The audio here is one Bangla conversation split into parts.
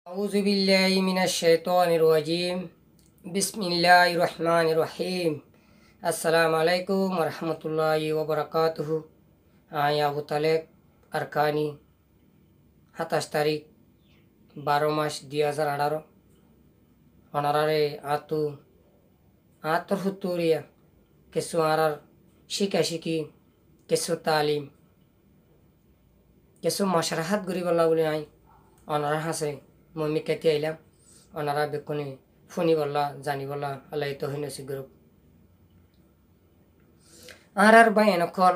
Auzubillahi minasyaitonirrajim. Bismillahirrahmanirrahim. Assalamualaikum warahmatullahi wabarakatuh. Abu Talek Arkani 27 তারিখ 12 মাস 2018 অনারারে আতর হুতুরিয়া কিছু আরার শিখি কিছু তালিম কিছু মশারাহাত গরিবল্লা বলে আই অনারা হাসে মমি কেতে আইলাম অনারা বেকুনি ফুনি বললা জানি বললা আল্লাহ তো হইনসি গ্রুপ আর বাই এনকল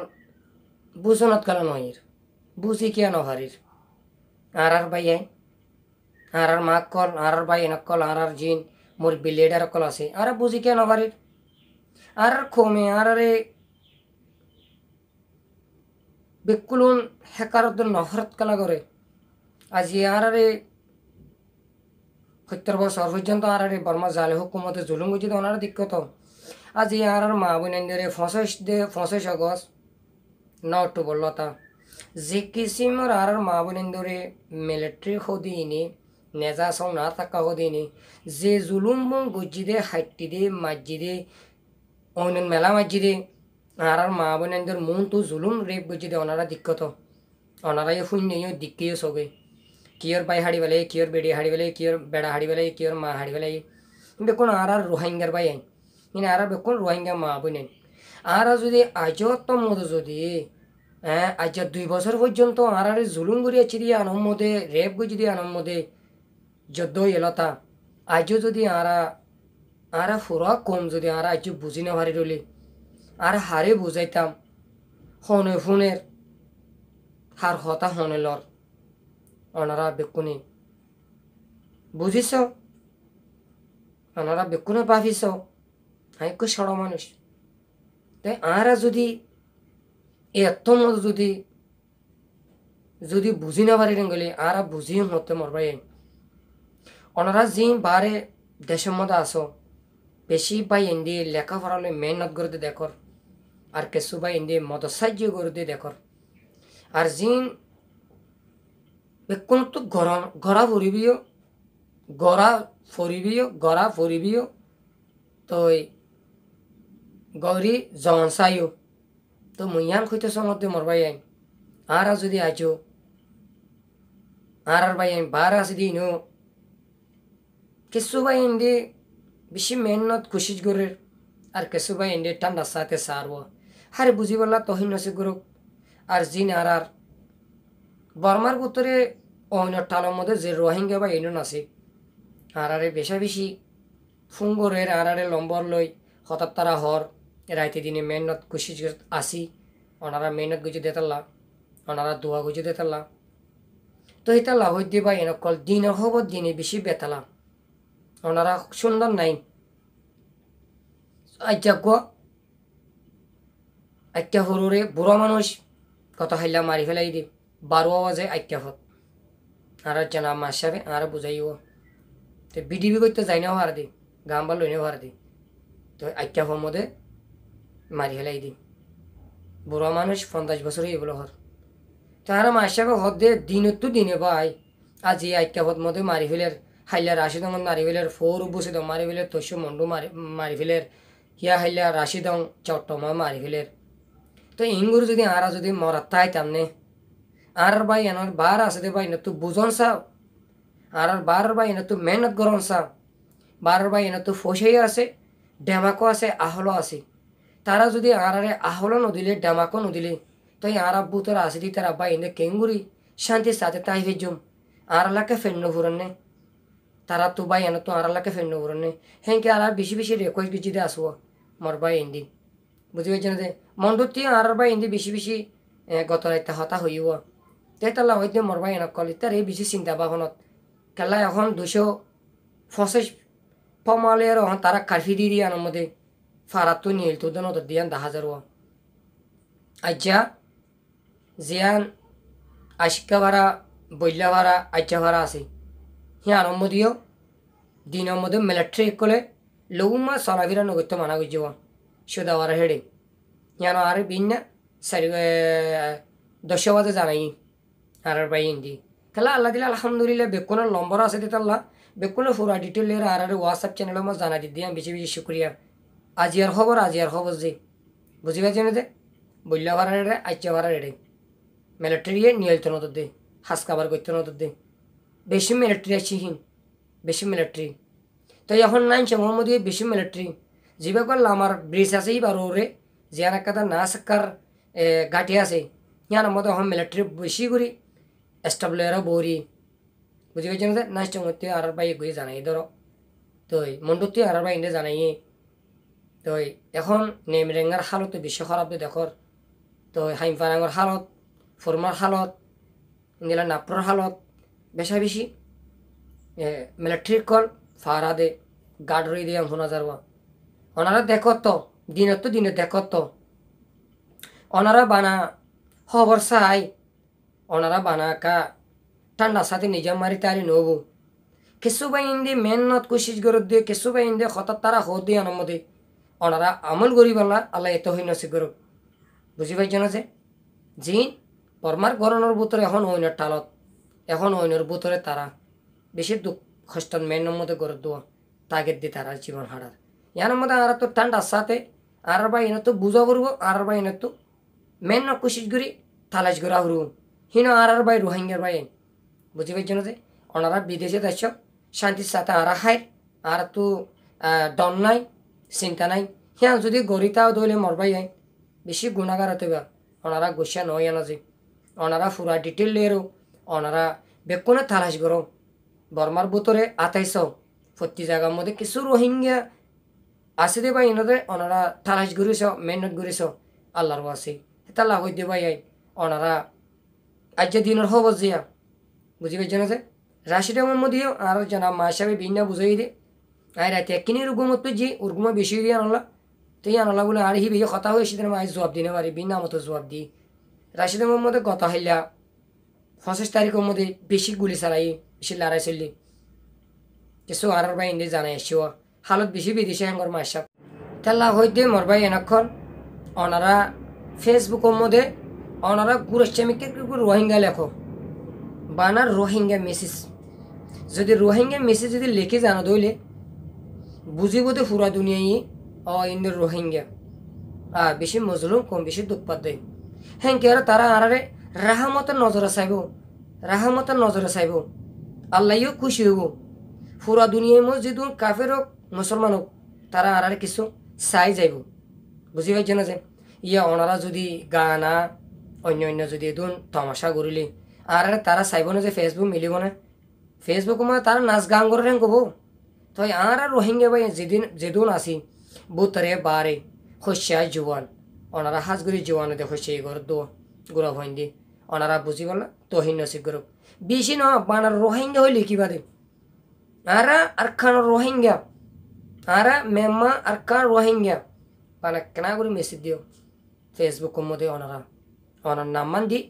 বুঝনত কাল নহির বুঝি কিয়া নহারির আর বাই আর মাক কল আর বাই এনকল আর জিন মোর বিলেডার কল আছে আর বুঝি কিয়া নহারির আর খোমে আরে বেকুলুন হেকারত নহরত কালা করে আজি আরে 70 বছর পর্যন্ত আরে বর্মা জালে হুকুমতে জুলুম বুঝিত ওনারা দিক্কত আজি আর মা বোনেন্দ্রে 25 আগস্ট 9 অক্টোবর লতা যে কিসিমর আর মা বোনেন্দ্রে মিলিটারি খদিনি নেজা সং না থাকা খদিনি যে জুলুম গুজি দে হাইটি দে মাজি দে অনন মেলা মাজি দে আর মা বোনেন্দ্র মন তো জুলুম রেপ গুজি দে ওনারা দিক্কত ওনারা শূন্য দিক্কিও সবে কিয়র বাই হাড়ি বেলে কিয়র বেড়ি হাড়ি বেলে কিয়র বেড়া হাড়ি বেলে কিয়র মা হাড়ি বেলে বেকুন আর রোহিঙ্গার বাই আইন মানে আর বেকুন রোহিঙ্গা মা বইনেন আর যদি আজতম মতো যদি আজ 2 বছর পর্যন্ত আর জুলুম করিয়া চিরিয়া আনম্মদে রেপ গুজি দিয়ে আনম্মদে যদ্দ এলতা আজও যদি আর ফুরা কম যদি আর আজ বুঝি না হারি রলি আর হারে বুঝাইতাম হনে ফোনের হার হতা হনে লর ওনারা বেকুনি বুঝিস ওনারা বেকুনে ভাবিস হাইকো সড় মানুষ তাই আরা যদি এত মতো যদি বুঝি না পারি গেলে আর বুঝি হতে মরবাই ওনারা যে বারে দেশের মধ্যে আসো বেশি বাই এন্দি লেখাপড়ালে মেহনত করতে দেখর আর কিছু বাই এন্দি মদ সাহায্য করতে দেখর আর জিন বেকুন তো গড়া ফরিবিও তো গৌরী জন চাইও তো মুইয়ান খুঁজতে সঙ্গে মরবাই আইন আর যদি আজো আর বাই আইন বার আছে দিন কিছু বাই এন্ডে বেশি মেহনত কোশিশ করে আর কিছু বাই এন্ডে ঠান্ডার সাথে সারব হারে বুঝি বললা তহিন আছে গুরু আর জিন আর বর্মার ভিতরে অন্য টালের মধ্যে যে রোহিঙ্গা বা এনন আছে আর বেশি ফুঙ্গরের আর লম্বর লই হঠাৎ তারা হর রাইতে দিনে মেহনত কুশি আসি ওনারা মেহনত গুজি দেতাল্লা ওনারা দোয়া গুজি দেতাল্লা তো এটা লাভ হইতে বা এনকল দিন হবর দিনে বেশি বেতালা ওনারা সুন্দর নাই আজ্ঞা হরুরে বুড়ো মানুষ কত হাইলা মারি ফেলাই দি 12 বাজে আজ্ঞা হত আর জানা মাস যাবে আর বুঝাইও তো বিডিবি করতে যাই না হার দি গাম্বার লইনে হার দি তো আজ্ঞা হর মধ্যে মারি ফেলাই দি বুড়ো মানুষ 50 বছর হয়ে বলো হর তারা মাস যাবে হদ দে দিনে ভাই আজি আজ্ঞা হদ মধ্যে মারি ফেলের হাইলা রাশিদং মারি ফেলের ফোর বসিদং মারি ফেলের তৈশ মন্ডু মারি ফেলের হিয়া হাইলা রাশিদং চট্টমা মারি ফেলের তো ইঙ্গুর যদি আরা যদি মরাত তাইতাম নে আর ভাই এনার বার আছে দে ভাই না তুই বুঝন চাও আর বার ভাই না তুই মেহনত করন চাও বার ভাই না তুই ফসেই আছে ডেমাকো আছে আহলো আছে তারা যদি আরারে আহলো নদিলে ডেমাকো নদিলে তো আর আব্বু তোর আসে দি তার আব্বা এনে কেঙ্গুরি শান্তির সাথে তাই ভেজুম আর লাকে ফেন্ন ফুরনে তারা তো ভাই এনে তো আর লাকে ফেন্ন ফুরনে হেঁকে আর বেশি রেকোয়েস্ট গেছি দে আসবো মর ভাই এন্দি বুঝতে পারছেন যে মন্ডুতি আর ভাই এন্দি বেশি গত রাইতে হতা হইব তেতাল্লা হইতে মরবা এনকল ইতার এই বেশি চিন্তা ভাবনত কেলা এখন 250 ফমালের এখন তারা কারফি দিয়ে দিয়ে আনার মধ্যে ফারাত তো নিয়ে তো দেন ওদের দিয়ান 10,000 আজ্জা জিয়ান আশিকা ভাড়া বইলা ভাড়া আজ্জা ভাড়া আছে হিয়া আনন্দ দিও দিনের মধ্যে মিলিটারি কলে লৌমা চলাফেরা নগত্য মানা গই যাওয়া সোদা ভাড়া হেডে হিয়ানো আর বিন না 10 বাজে জানাই আর বাই ইন্দি খেলা আল্লাহ দিলে আলহামদুলিল্লাহ বেকুনের নম্বর আছে দিতে আল্লাহ বেকুনের পুরা ডিটেলের আর হোয়াটসঅ্যাপ চ্যানেলে আমার জানা দিদি আমি বেশি বেশি শুক্রিয়া আজিয়ার খবর যে বুঝি পাইছি না যে বললা ভাড়ার এড়ে আইচা ভাড়ার এড়ে মিলিটারিয়ে নিয়ন্ত্রণ দে হাস কাবার করতে নতর দে বেশি মিলিটারি আছিহীন বেশি মিলিটারি তো এখন নাইনছে মোহাম্মদ বেশি মিলিটারি যেভাবে করলে আমার ব্রিজ আছে এবার ওরে যে আর একটা না সাক্কার ঘাটি আছে ইয়ার মতো এখন মিলিটারি বেশি করি এস্টাবলেরও বৌরি বুঝি পাইছি না নাইনছে মধ্যে আর বাই গিয়ে জানাই ধরো তো মন্ডুতে আর বাই ইন্ডে জানাই তো এখন নেমরেঙ্গার হালত বেশি খারাপ দেখর তো হাইমফারাঙর হালত ফরমার হালত ইন্দিলা নাপর হালত বেশা বেশি মিলিটারি কল ফারা দে গার্ড রই দিয়ে শোনা যাব ওনারা দেখত তো দিনে দেখত তো ওনারা বানা খবর চাই ওনারা বানা কা ঠান্ডা সাথে নিজা মারি তারি নবু কিছু বাই ইন্দি মেহনত কোশিশ করে দিয়ে কিছু বাই ইন্দি হঠাৎ তারা হো দিয়ে আনমদে ওনারা আমল করি বলা আল্লাহ এত হই নসি করুক বুঝি পাইছ না যে জিন পরমার গরণের ভিতরে এখন অন্যের টালত এখন অন্যের ভিতরে তারা বেশি দুঃখ কষ্ট মেনের মধ্যে গড়ে দেওয়া তাগের দিয়ে তারা জীবন হারার ইয়ার মধ্যে আর তো ঠান্ডার সাথে আর বা এনে তো বুঝা করবো আর বা এনে তো মেন কোশিশ করি তালাশ করা হরু হিন আর বাই রোহিঙ্গার বাই বুঝি পাইছ না যে ওনারা বিদেশে যাচ্ছ শান্তির সাথে আর খায় আর তো ডন নাই চিন্তা নাই হ্যাঁ যদি গরিতাও দইলে মরবাই যায় বেশি গুণাগার হতে বা ওনারা গোসা নয় আনা যে ওনারা পুরা ডিটেল লেরো ওনারা বেকুনে তালাশ করো বর্মার ভিতরে আতাইছ প্রতি জায়গার মধ্যে কিছু রোহিঙ্গা আছে দে ভাই এনাদের ওনারা তালাশ ঘুরেছ মেহনত ঘুরেছ আল্লাহর আছে এটা লাভ হইতে ভাই ওনারা আজ দিনের খবর জিয়া বুঝি পাইছ না যে রাশিদ মোহাম্মদিও আর জানা মা হিসাবে বিনা বুঝাই দে আর রাতে একখিনি রুগুমত যে উর্গুমা বেশি দিয়ে আনলা তো আনলা বলে আর হি বিয়ে কথা হয়েছে মাছ জবাব দিনে পারি বিনা মতো জবাব দি রাশিদ মোহাম্মদে গত হাইলা 25 তারিখের মধ্যে বেশি গুলি চালাই বেশি লড়াই চললি কিছু আর বাই ইন্দি জানাই আসছি হালত বেশি বিদেশি হাঙ্গর মাসাব তেলা হইতে মরবাই এনেক্ষণ ওনারা ফেসবুকের মধ্যে ওনারা গুরুশ্চামিকে রোহিঙ্গা লেখো বানার রোহিঙ্গা মেসেজ যদি রোহিঙ্গা মেসেজ যদি লিখে জানো দইলে বুঝিব তো পুরা দুনিয়ায় ইন্দের রোহিঙ্গা বেশি মজলুম কম বেশি দুঃখপাত দেয় হ্যাঁ কি আর তারা আরে রাহামতের নজরে চাইব আল্লাহও খুশি হইব পুরা দুনিয়ায় মধ্যে যদি কাফের হোক মুসলমান হোক তারা আর কিছু চাই যাইব বুঝি পাইছ না যে ইয়া ওনারা যদি গানা অন্য যদি এদুন তমাশা করিলে আর তারা চাইব না যে ফেসবুক মিলিব না ফেসবুক মানে তারা নাচ গান করে কব তো আর রোহিঙ্গা ভাই যেদিন আসি বুতরে বারে শস্যায় জোয়ান ওনারা হাজগুড়ি জোয়ানো দেখো সেই ঘর দো গুড়া ভইন দি ওনারা বুঝি বল তহিন নসিব করুক বেশি ন বানার রোহিঙ্গা হইলে কি বাদে আর খান রোহিঙ্গা আর মেম্মা আর খান রোহিঙ্গা বানা কেনা করে মেসেজ দিও ফেসবুকের মধ্যে ওনার নাম মান দি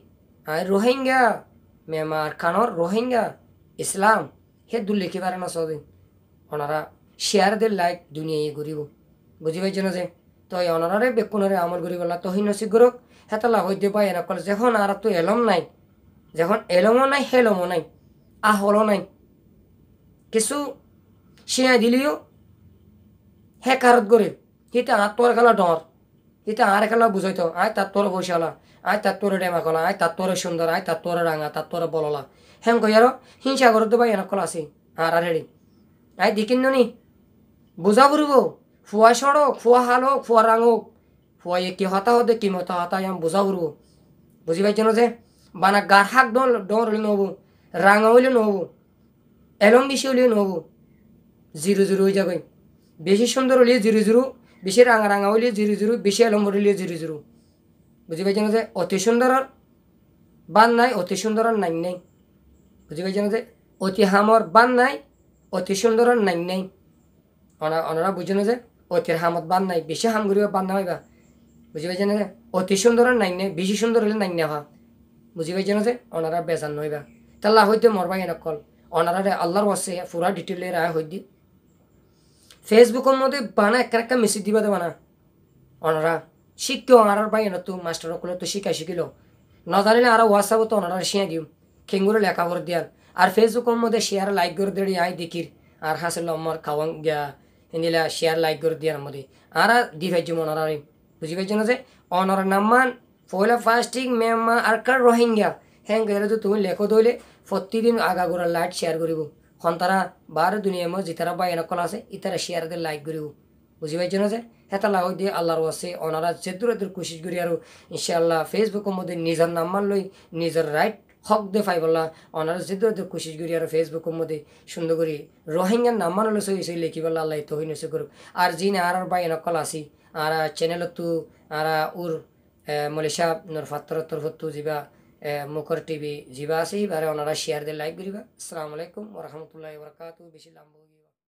আর রোহিঙ্গা মেম্মা আর খানর রোহিঙ্গা ইসলাম হে দূর লিখি পারে না সবে ওনারা শেয়ার দে লাইক দুনিয়ায় ঘুরিব বুঝি পাইছ না যে তো ওনারে বেকুনরে আমল করি বললা তহিন নসিব করুক হেতলা হইতে পাই এনা কল যখন আর তো এলম নাই যখন এলমও নাই হেলমও নাই হলো নাই কিছু শিয়া দিলিও হে কারত করে হিতে তোর খেলা ডর হিতে আর খেলা বুঝাইতো আয় তার তোর বৈশালা আয় তার তোর ডেমা কলা আয় তার তোর সুন্দর আয় তার তোর রাঙা তার তোর বললা হেন কই আরো হিংসা করতে পাই এনা কল আছে আর হেড়ি আয় দেখিন নি বুঝা পড়ব ফুয়া সড়ক ফুয়া হাল হোক ফুয়া রাং হোক ফুয়া কি হতা হতে কি মতা হতা আমি বুঝা পড়ব বুঝি পাইছ না যে বানা গার হাক ডর হলে নহব রাঙা হইলে নহব এলম বেশি হলে নহব জিরো হয়ে যাবে বেশি সুন্দর হলে জিরো বেশি রাঙা হইলে জিরো বেশি এলম হইলে জিরো বুঝি পাইছ না যে অতি সুন্দরের বান নাই অতি সুন্দরের নাই বুঝি পাইছ না যে অতি হামর বান নাই অতি সুন্দরের নাই ওনারা বুঝে না যে অতির হামত বান নাই বেশি হাম করিবা বান না হইবা বুঝি পাইছ না যে অতি সুন্দরের নাই বেশি সুন্দর হলে নাই না বুঝি পাইছ না যে ওনারা বেজান নইবা তাল্লা হইতে মরবা এনকল ওনারা আল্লাহর ওয়াসে পুরা ডিটেলে রায় হই দি ফেসবুকের মধ্যে বানা একটা মেসেজ দিবা দেবা না ওনারা শিখতেও আর বাই এনে তো মাস্টার তো শিখিল না জানিলে আর হোয়াটসঅ্যাপে তো ওনারা শিয়া দিও খেঙ্গুরে লেখা করে দিয়ান আর ফেসবুকের মধ্যে শেয়ার লাইক করে দিয়ে আই দেখির আর হাসিল আমার খাওয়ান গিয়া হিন্দিলা শেয়ার লাইক করে দিয়ার মধ্যে আর দি ভাইজি মনারা বুঝি পাইছো না যে অনর নাম্মান পয়লা ফাস্টিং মেম্মা আর কার রোহিঙ্গা হ্যাঁ গেলে তো তুমি লেখো দইলে প্রতিদিন আগা গোড়া লাইট শেয়ার করিব সন্তারা বার দুনিয়া মধ্যে যেতারা বা এনকল আছে ইতারা শেয়ার দিয়ে লাইক করিব বুঝি পাইছো না যে হেতা লাগাই দিয়ে আল্লাহর আছে ওনারা যে দূরে দূর কোশিশ করি আর ইনশাআল্লাহ ফেসবুকের মধ্যে নিজের নাম্বার লই নিজের রাইট হক দে ফাই বললা ওনারা যে দূরে দূর কোশিশ করি আর ফেসবুকের মধ্যে সুন্দর করি রোহিঙ্গার নাম্বার হলো সই লিখি বললা আল্লাহ তো হইন করুক আর জিন আর বা এনকল আসি আর চ্যানেল তু আর উর মলেশা নর ফাত্তর তরফতু যা মুখর টিভি যা আছে বারে ওনারা শেয়ার দিয়ে লাইক করিবা আসসালামু আলাইকুম ওয়া রাহমাতুল্লাহি ওয়া বারাকাতুহু বেশি লম্বা